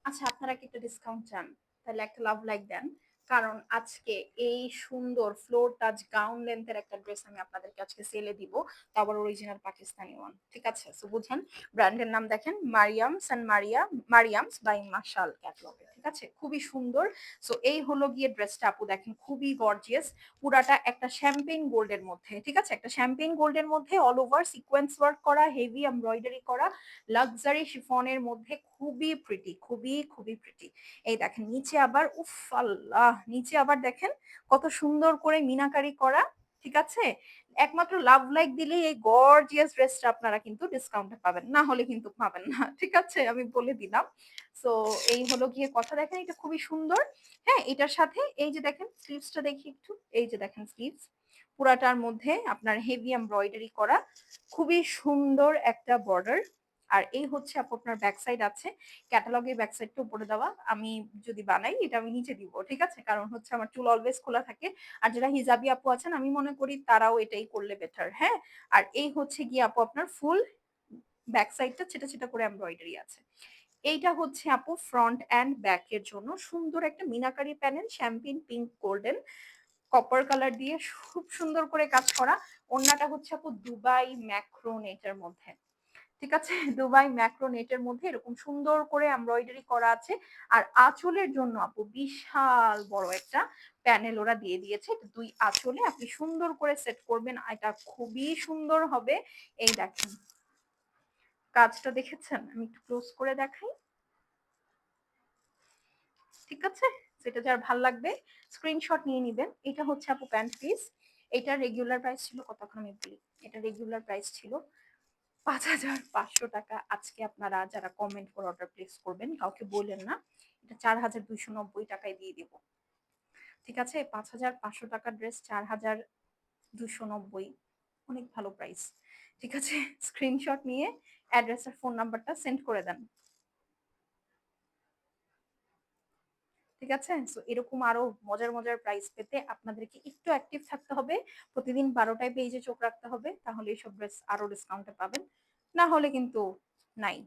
আচ্ছা, আপনারা কি একটা ডিসকাউন্ট চান? তাহলে একটা লাভ লাইক দেন। কারণ আজকে এই সুন্দর ফ্লোর টাচ গাউন লেন্থ এর একটা ড্রেস আমি আপনাদেরকে আজকে সেলে দিব। তাও আবার অরিজিনাল পাকিস্তানি ওয়ান। ঠিক আছে? সো বুঝেন। ব্র্যান্ডের নাম দেখেন মারিয়ামস বাই মাশাল ক্যাটালগে। ঠিক আছে? খুবই সুন্দর। সো এই হলো গিয়ে ড্রেসটা আপু দেখেন খুবই গর্জিয়াস। পুরাটা একটা শ্যাম্পেন গোল্ডের মধ্যে। ঠিক আছে? একটা শ্যাম্পেন গোল্ডের মধ্যে অল ওভার সিকোয়েন্স ওয়ার্ক করা, হেভি এমব্রয়ডারি করা, লাক্সারি শিফনের মধ্যে খুবই প্রিটি, খুবই খুবই প্রিটি। এই দেখেন নিচে আবার উফ আল্লাহ, নিচে আবার দেখেন কত সুন্দর করে মিনাকারি করা। ঠিক আছে? একমাত্র লাভ লাইক দিলেই এই গর্জিয়াস ড্রেসটা আপনারা কিন্তু ডিসকাউন্টে পাবেন, না হলে কিন্তু পাবেন না। ঠিক আছে, আমি বলে দিলাম। সো এই হলো গিয়ে কথা। দেখেন এটা খুবই সুন্দর। হ্যাঁ, এটার সাথে এই যে দেখেন স্লিভসটা দেখি একটু। এই যে দেখেন স্লিভস পুরাটার মধ্যে আপনার হেভি এমব্রয়ডারি করা, খুবই সুন্দর একটা বর্ডার। আর এই হচ্ছে আপু আপনার ব্যাক সাইড আছে। ক্যাটালগের ব্যাক সাইডটা উপরে দেওয়া। আমি যদি বানাই এটা আমি নিচে দিব। ঠিক আছে? কারণ হচ্ছে আমার চুল অলওয়েজ খোলা থাকে। আর যারা হিজাবি আপু আছেন আমি মনে করি তারাও এটাই করলে বেটার। হ্যাঁ? আর এই হচ্ছে গিয়ে আপু আপনার ফুল ব্যাক সাইডটা ছিটা ছিটা করে এমব্রয়ডারি আছে। এইটা হচ্ছে আপু ফ্রন্ট অ্যান্ড ব্যাক এর জন্য সুন্দর একটা meenakari panel, champagne pink golden copper colour দিয়ে খুব সুন্দর করে কাজ করা। ওড়নাটা হচ্ছে আপু দুবাই ম্যাক্রো নেটের মধ্যে। ঠিক আছে? দুবাই ম্যাক্রো নেটের মধ্যে এরকম সুন্দর করে এমব্রয়ডারি করা আছে। আর আঁচলের জন্য আপু বিশাল বড় একটা প্যানেল ওরা দিয়ে দিয়েছে। দুই আঁচলে আপনি সুন্দর করে সেট করবেন, এটা খুবই সুন্দর হবে। এই দেখেন কাজটা দেখেছেন? আমি একটু ক্লোজ করে দেখাই। ঠিক আছে? সেটা যার ভাল লাগবে স্ক্রিনশট নিয়ে নিবেন। এটা হচ্ছে আপু প্যান্ট পিস। এটা রেগুলার প্রাইস ছিল কতক্ষণ আমি বলি। এটা রেগুলার প্রাইস ছিল ৫,৫০০ টাকা। আজকে আপনারা যারা কমেন্ট করে অর্ডার প্লেস করবেন কাউকে বললেন না, এটা ৪,২৯০ টাকায় দিয়ে দিব। ঠিক আছে? ৫,৫০০ টাকার ড্রেস ৪,২৯০, অনেক ভালো প্রাইস। ঠিক আছে? স্ক্রিনশট নিয়ে অ্যাড্রেস আর ফোন নাম্বারটা সেন্ড করে দেন। ঠিক আছে? সো এরকম আরো মজার মজার প্রাইস পেতে আপনাদেরকে একটু অ্যাক্টিভ থাকতে হবে। প্রতিদিন ১২টায় পেজে চোখ রাখতে হবে। তাহলে এইসব ড্রেস আরো ডিসকাউন্টে পাবেন। না হলে কিন্তু নাই।